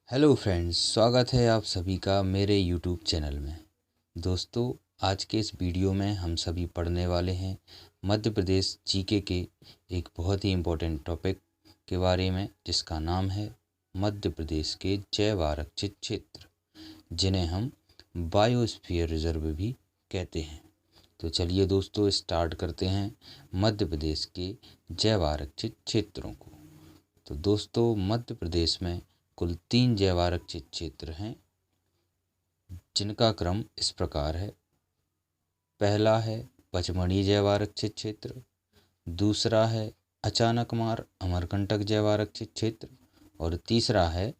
Hello friends, स्वागत है आप सभी का मेरे यूट्यूब चैनल में। दोस्तों, आज के इस वीडियो में हम सभी पढ़ने वाले हैं मध्य प्रदेश जीके के एक बहुत ही इम्पोर्टेंट टॉपिक के बारे में, जिसका नाम है मध्य प्रदेश के जैव आरक्षित क्षेत्र, जिन्हें हम बायोस्फीयर रिजर्व भी कहते हैं। तो चलिए दोस्तों, स्टार्ट करते हैं मध्य प्रदेश के जैव आरक्षित क्षेत्रों को। तो दोस्तों, मध्य प्रदेश में कुल 3 जैव आरक्षित क्षेत्र हैं, जिनका क्रम इस प्रकार है। पहला है पचमढ़ी जैव आरक्षित क्षेत्र, दूसरा है अचानकमार अमरकंटक जैव आरक्षित क्षेत्र और तीसरा है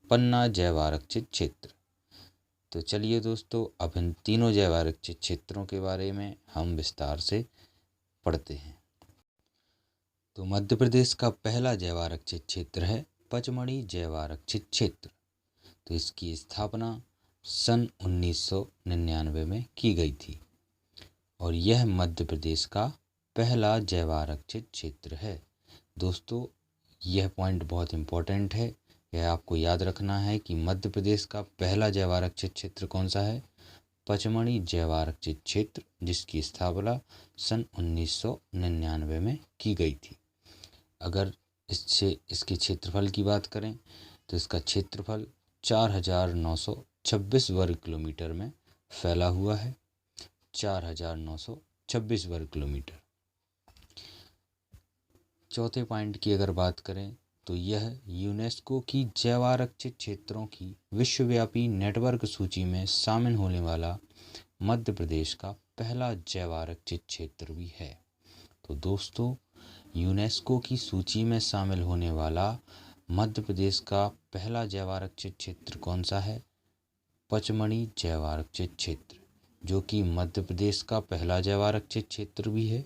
पन्ना जैव आरक्षित क्षेत्र। तो चलिए दोस्तों, अब इन तीनों जैव आरक्षित क्षेत्रों के बारे में हम विस्तार से पढ़ते हैं। तो मध्य प्रदेश का पहला जैव आरक्षित क्षेत्र है पचमढ़ी जैव आरक्षित क्षेत्र। तो इसकी स्थापना सन 1999 में की गई थी और यह मध्य प्रदेश का पहला जैव आरक्षित क्षेत्र है। दोस्तों, यह पॉइंट बहुत इम्पोर्टेंट है। यह आपको याद रखना है कि मध्य प्रदेश का पहला जैव आरक्षित क्षेत्र कौन सा है? पचमढ़ी जैव आरक्षित क्षेत्र, जिसकी स्थापना सन 1999 में की गई थी। अगर इसके क्षेत्रफल की बात करें तो इसका क्षेत्रफल 4,926 वर्ग किलोमीटर में फैला हुआ है। 4,926 वर्ग किलोमीटर। चौथे पॉइंट की अगर बात करें तो यह यूनेस्को की जैव आरक्षित क्षेत्रों की विश्वव्यापी नेटवर्क सूची में शामिल होने वाला मध्य प्रदेश का पहला जैव आरक्षित क्षेत्र भी है। तो दोस्तों, यूनेस्को की सूची में शामिल होने वाला मध्य प्रदेश का पहला जैव आरक्षित क्षेत्र कौन सा है? पचमढ़ी जैव आरक्षित क्षेत्र, जो कि मध्य प्रदेश का पहला जैव आरक्षित क्षेत्र भी है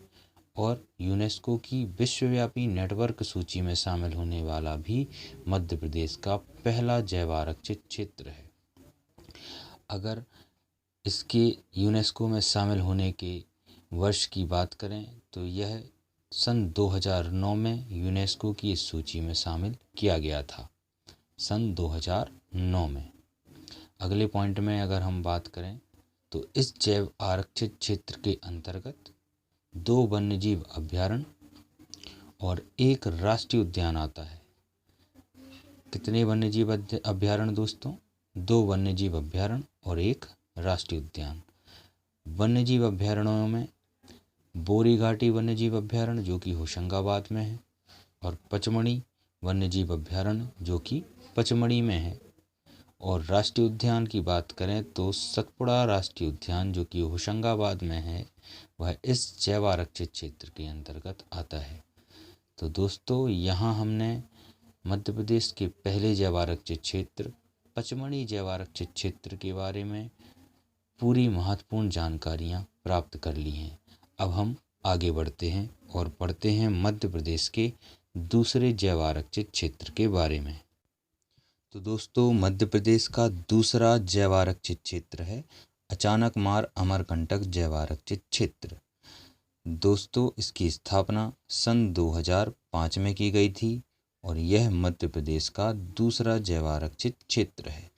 और यूनेस्को की विश्वव्यापी नेटवर्क सूची में शामिल होने वाला भी मध्य प्रदेश का पहला जैव आरक्षित क्षेत्र है। अगर इसके यूनेस्को में शामिल होने के वर्ष की बात करें तो यह सन 2009 में यूनेस्को की इस सूची में शामिल किया गया था, सन 2009 में। अगले पॉइंट में अगर हम बात करें तो इस जैव आरक्षित क्षेत्र के अंतर्गत 2 वन्यजीव अभयारण्य और 1 राष्ट्रीय उद्यान आता है। कितने वन्यजीव अभयारण्य दोस्तों? 2 वन्यजीव अभयारण्य और 1 राष्ट्रीय उद्यान। वन्यजीव अभयारण्यों में बोरी घाटी वन्यजीव अभयारण्य, जो कि होशंगाबाद में है, और पचमढ़ी वन्यजीव अभयारण्य, जो कि पचमढ़ी में है। और राष्ट्रीय उद्यान की बात करें तो सतपुड़ा राष्ट्रीय उद्यान, जो कि होशंगाबाद में है, वह इस जैव आरक्षित क्षेत्र के अंतर्गत आता है। तो दोस्तों, यहाँ हमने मध्य प्रदेश के पहले जैव आरक्षित क्षेत्र पचमढ़ी जैव आरक्षित क्षेत्र के बारे में पूरी महत्वपूर्ण जानकारियाँ प्राप्त कर ली हैं। अब हम आगे बढ़ते हैं और पढ़ते हैं मध्य प्रदेश के दूसरे जैव आरक्षित क्षेत्र के बारे में। तो दोस्तों, मध्य प्रदेश का दूसरा जैव आरक्षित क्षेत्र है अचानकमार अमरकंटक जैव आरक्षित क्षेत्र। दोस्तों, इसकी स्थापना सन 2005 में की गई थी और यह मध्य प्रदेश का दूसरा जैव आरक्षित क्षेत्र है।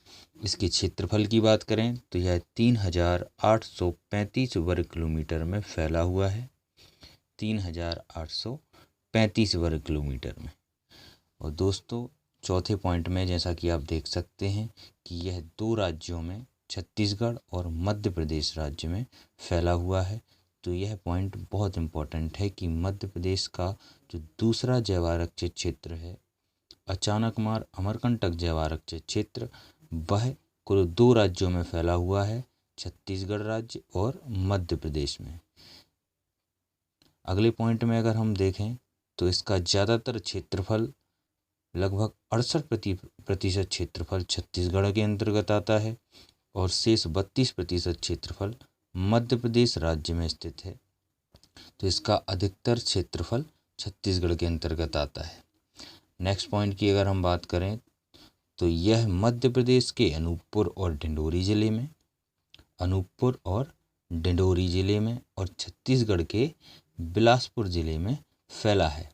इसके क्षेत्रफल की बात करें तो यह 3,835 वर्ग किलोमीटर में फैला हुआ है। 3,835 वर्ग किलोमीटर में। और दोस्तों, चौथे पॉइंट में जैसा कि आप देख सकते हैं कि यह 2 राज्यों में, छत्तीसगढ़ और मध्य प्रदेश राज्य में फैला हुआ है। तो यह पॉइंट बहुत इम्पोर्टेंट है कि मध्य प्रदेश का जो दूसरा जैव आरक्षित क्षेत्र है अचानकमार अमरकंटक जैव आरक्षित क्षेत्र, वह कुल 2 राज्यों में फैला हुआ है, छत्तीसगढ़ राज्य और मध्य प्रदेश में। अगले पॉइंट में अगर हम देखें तो इसका ज़्यादातर क्षेत्रफल, लगभग 68% क्षेत्रफल छत्तीसगढ़ के अंतर्गत आता है और शेष 32% क्षेत्रफल मध्य प्रदेश राज्य में स्थित है। तो इसका अधिकतर क्षेत्रफल छत्तीसगढ़ के अंतर्गत आता है। नेक्स्ट पॉइंट की अगर हम बात करें तो यह मध्य प्रदेश के अनूपपुर और डिंडोरी जिले में और छत्तीसगढ़ के बिलासपुर जिले में फैला है।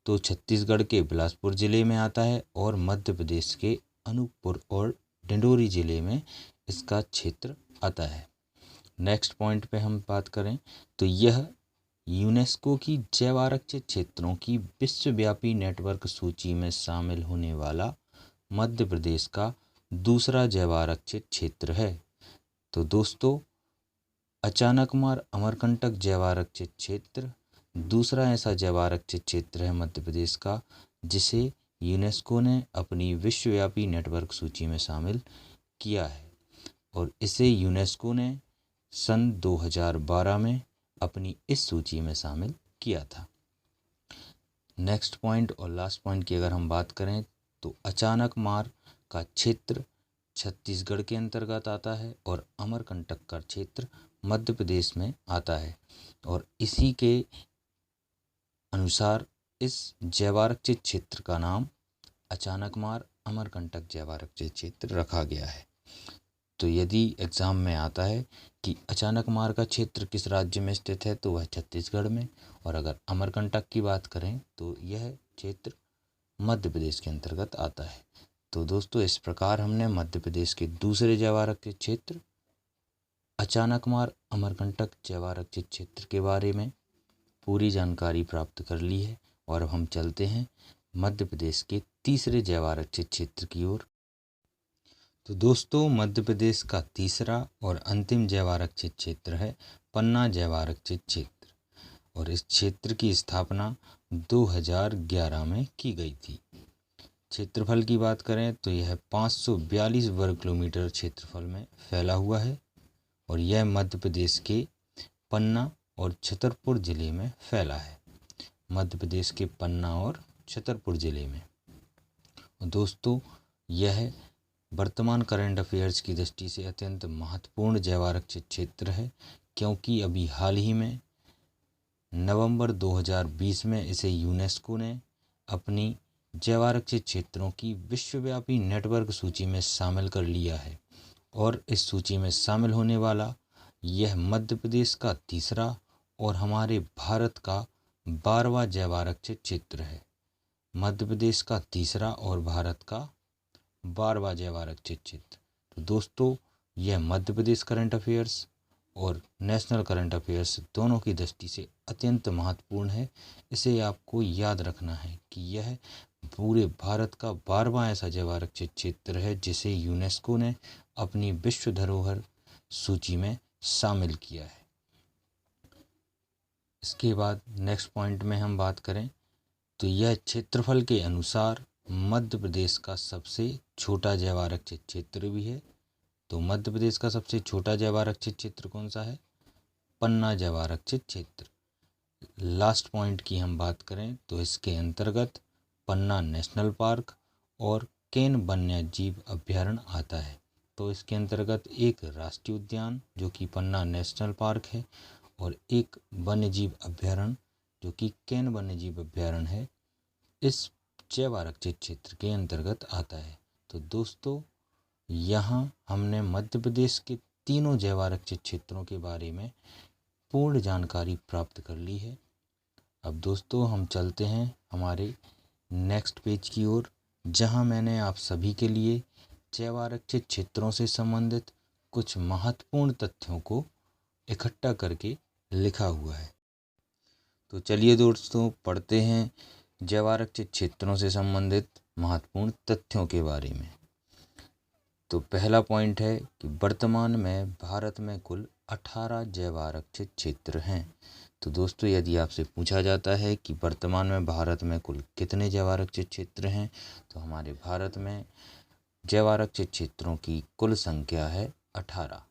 तो छत्तीसगढ़ के बिलासपुर जिले में आता है और मध्य प्रदेश के अनूपपुर और डिंडोरी जिले में इसका क्षेत्र आता है। नेक्स्ट पॉइंट पे हम बात करें तो यह यूनेस्को की जैव आरक्षित क्षेत्रों की विश्वव्यापी नेटवर्क सूची में शामिल होने वाला मध्य प्रदेश का दूसरा जैव आरक्षित क्षेत्र है। तो दोस्तों, अचानकमार अमरकंटक जैव आरक्षित क्षेत्र दूसरा ऐसा जैव आरक्षित क्षेत्र है मध्य प्रदेश का जिसे यूनेस्को ने अपनी विश्वव्यापी नेटवर्क सूची में शामिल किया है और इसे यूनेस्को ने सन 2012 में अपनी इस सूची में शामिल किया था। नेक्स्ट पॉइंट और लास्ट पॉइंट की अगर हम बात करें तो अचानकमार का क्षेत्र छत्तीसगढ़ के अंतर्गत आता है और अमरकंटक का क्षेत्र मध्य प्रदेश में आता है और इसी के अनुसार इस जैव आरक्षित क्षेत्र का नाम अचानकमार अमरकंटक जैव आरक्षित क्षेत्र रखा गया है। तो यदि एग्ज़ाम में आता है कि अचानकमार का क्षेत्र किस राज्य में स्थित है तो वह छत्तीसगढ़ में, और अगर अमरकंटक की बात करें तो यह क्षेत्र मध्य प्रदेश के अंतर्गत आता है। तो दोस्तों, इस प्रकार हमने मध्य प्रदेश के दूसरे जैव आरक्षित क्षेत्र अचानकमार अमरकंटक जैव आरक्षित क्षेत्र के बारे में पूरी जानकारी प्राप्त कर ली है और अब हम चलते हैं मध्य प्रदेश के तीसरे जैव आरक्षित क्षेत्र की ओर। तो दोस्तों, मध्य प्रदेश का तीसरा और अंतिम जैव आरक्षित क्षेत्र है पन्ना जैव आरक्षित क्षेत्र और इस क्षेत्र की स्थापना 2011 में की गई थी। क्षेत्रफल की बात करें तो यह 542 वर्ग किलोमीटर क्षेत्रफल में फैला हुआ है और यह मध्य प्रदेश के पन्ना और छतरपुर जिले में फैला है। मध्य प्रदेश के पन्ना और छतरपुर जिले में। और दोस्तों, यह वर्तमान करंट अफेयर्स की दृष्टि से अत्यंत महत्वपूर्ण जैव आरक्षित क्षेत्र है क्योंकि अभी हाल ही में नवंबर 2020 में इसे यूनेस्को ने अपनी जैव आरक्षित क्षेत्रों की विश्वव्यापी नेटवर्क सूची में शामिल कर लिया है और इस सूची में शामिल होने वाला यह मध्य प्रदेश का तीसरा और हमारे भारत का 12वां जैव आरक्षित क्षेत्र है। मध्य प्रदेश का तीसरा और भारत का 12वां जैव आरक्षित क्षेत्र। तो दोस्तों, यह मध्य प्रदेश करंट अफेयर्स और नेशनल करंट अफेयर्स दोनों की दृष्टि से अत्यंत महत्वपूर्ण है। इसे आपको याद रखना है कि यह पूरे भारत का 12वां ऐसा जैव आरक्षित क्षेत्र है जिसे यूनेस्को ने अपनी विश्व धरोहर सूची में शामिल किया है। इसके बाद नेक्स्ट पॉइंट में हम बात करें तो यह क्षेत्रफल के अनुसार मध्य प्रदेश का सबसे छोटा जैव आरक्षित क्षेत्र भी है। तो मध्य प्रदेश का सबसे छोटा जैव आरक्षित क्षेत्र कौन सा है? पन्ना जैव आरक्षित क्षेत्र। लास्ट पॉइंट की हम बात करें तो इसके अंतर्गत पन्ना नेशनल पार्क और केन वन्यजीव अभ्यारण्य आता है। तो इसके अंतर्गत एक राष्ट्रीय उद्यान जो कि पन्ना नेशनल पार्क है और एक वन्यजीव अभ्यारण्य जो कि केन वन्यजीव अभ्यारण्य है, इस जैव आरक्षित क्षेत्र के अंतर्गत आता है। तो दोस्तों, यहाँ हमने मध्य प्रदेश के तीनों जैव आरक्षित क्षेत्रों के बारे में पूर्ण जानकारी प्राप्त कर ली है। अब दोस्तों, हम चलते हैं हमारे नेक्स्ट पेज की ओर, जहाँ मैंने आप सभी के लिए जैव आरक्षित क्षेत्रों से संबंधित कुछ महत्वपूर्ण तथ्यों को इकट्ठा करके लिखा हुआ है। तो चलिए दोस्तों, पढ़ते हैं जैव आरक्षित क्षेत्रों से संबंधित महत्वपूर्ण तथ्यों के बारे में। तो पहला पॉइंट है कि वर्तमान में भारत में कुल 18 जैव आरक्षित क्षेत्र हैं। तो दोस्तों, यदि आपसे पूछा जाता है कि वर्तमान में भारत में कुल कितने जैव आरक्षित क्षेत्र हैं, तो हमारे भारत में जैव आरक्षित क्षेत्रों की कुल संख्या है 18।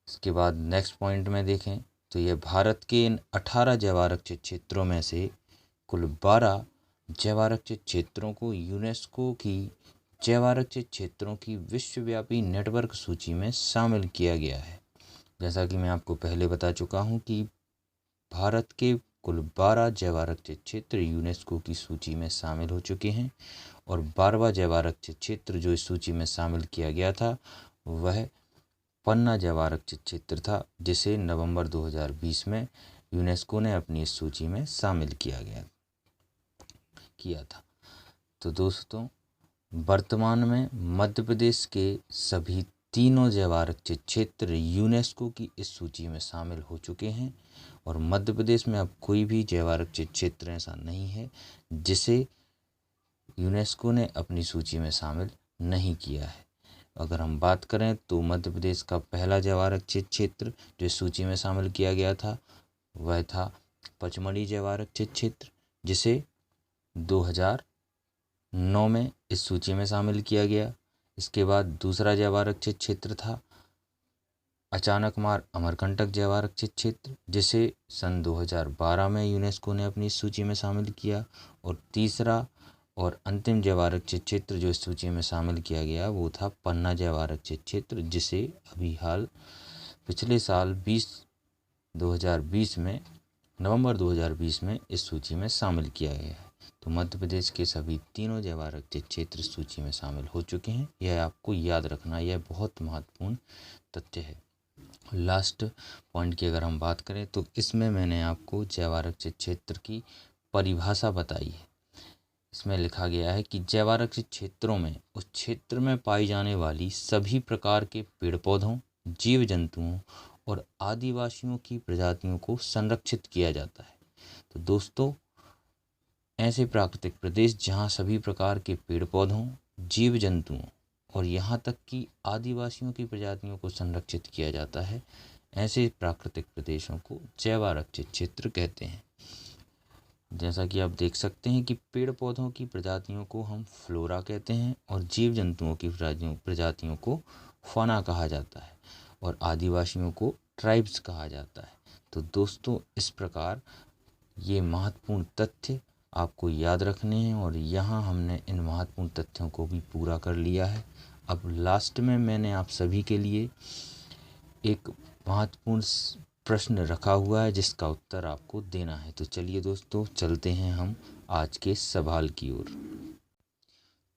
इसके बाद नेक्स्ट पॉइंट में देखें तो यह भारत के इन 18 जैव आरक्षित क्षेत्रों में से कुल 12 जैव आरक्षित क्षेत्रों को यूनेस्को की जैव आरक्षित क्षेत्रों की विश्वव्यापी नेटवर्क सूची में शामिल किया गया है। जैसा कि मैं आपको पहले बता चुका हूं कि भारत के कुल 12 जैव आरक्षित क्षेत्र यूनेस्को की सूची में शामिल हो चुके हैं और 12वां जैव आरक्षित क्षेत्र जो इस सूची में शामिल किया गया था वह पन्ना जैव आरक्षित क्षेत्र था, जिसे नवंबर 2020 में यूनेस्को ने अपनी इस सूची में शामिल किया था। तो दोस्तों, वर्तमान में मध्य प्रदेश के सभी तीनों जैव आरक्षित क्षेत्र यूनेस्को की इस सूची में शामिल हो चुके हैं और मध्य प्रदेश में अब कोई भी जैव आरक्षित क्षेत्र ऐसा नहीं है जिसे यूनेस्को ने अपनी सूची में शामिल नहीं किया है। अगर हम बात करें तो मध्य प्रदेश का पहला जैव आरक्षित क्षेत्र जो इस सूची में शामिल किया गया था वह था पचमढ़ी जैव आरक्षित क्षेत्र, जिसे 2009 में इस सूची में शामिल किया गया। इसके बाद दूसरा जैव आरक्षित क्षेत्र था अचानकमार अमरकंटक जैव आरक्षित क्षेत्र, जिसे सन 2012 में यूनेस्को ने अपनी सूची में शामिल किया। और तीसरा और अंतिम जैव आरक्षित क्षेत्र जो इस सूची में शामिल किया गया वो था पन्ना जैव आरक्षित क्षेत्र, जिसे अभी हाल पिछले साल 2020 में नवंबर 2020 में इस सूची में शामिल किया गया है। तो मध्य प्रदेश के सभी तीनों जैव आरक्षित क्षेत्र इस सूची में शामिल हो चुके हैं। यह आपको याद रखना, यह बहुत महत्वपूर्ण तथ्य है। लास्ट पॉइंट की अगर हम बात करें तो इसमें मैंने आपको जैव आरक्षित क्षेत्र की परिभाषा बताई है। इसमें लिखा गया है कि जैव आरक्षित क्षेत्रों में उस क्षेत्र में पाई जाने वाली सभी प्रकार के पेड़ पौधों, जीव जंतुओं और आदिवासियों की प्रजातियों को संरक्षित किया जाता है। तो दोस्तों, ऐसे प्राकृतिक प्रदेश जहां सभी प्रकार के पेड़ पौधों, जीव जंतुओं और यहाँ तक कि आदिवासियों की प्रजातियों को संरक्षित किया जाता है, ऐसे प्राकृतिक प्रदेशों को जैव आरक्षित क्षेत्र कहते हैं। जैसा कि आप देख सकते हैं कि पेड़ पौधों की प्रजातियों को हम फ्लोरा कहते हैं और जीव जंतुओं की प्रजातियों को फौना कहा जाता है और आदिवासियों को ट्राइब्स कहा जाता है। तो दोस्तों, इस प्रकार ये महत्वपूर्ण तथ्य आपको याद रखने हैं और यहाँ हमने इन महत्वपूर्ण तथ्यों को भी पूरा कर लिया है। अब लास्ट में मैंने आप सभी के लिए एक महत्वपूर्ण प्रश्न रखा हुआ है जिसका उत्तर आपको देना है। तो चलिए दोस्तों, चलते हैं हम आज के सवाल की ओर।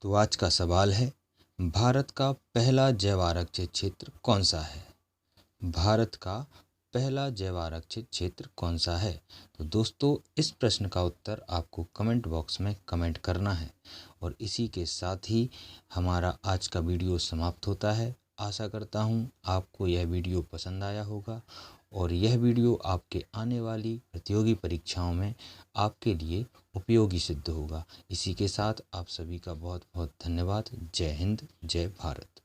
तो आज का सवाल है, भारत का पहला जैव आरक्षित क्षेत्र कौन सा है? भारत का पहला जैव आरक्षित क्षेत्र कौन सा है? तो दोस्तों, इस प्रश्न का उत्तर आपको कमेंट बॉक्स में कमेंट करना है। और इसी के साथ ही हमारा आज का वीडियो समाप्त होता है। आशा करता हूँ आपको यह वीडियो पसंद आया होगा और यह वीडियो आपके आने वाली प्रतियोगी परीक्षाओं में आपके लिए उपयोगी सिद्ध होगा। इसी के साथ आप सभी का बहुत बहुत धन्यवाद। जय हिंद, जय भारत।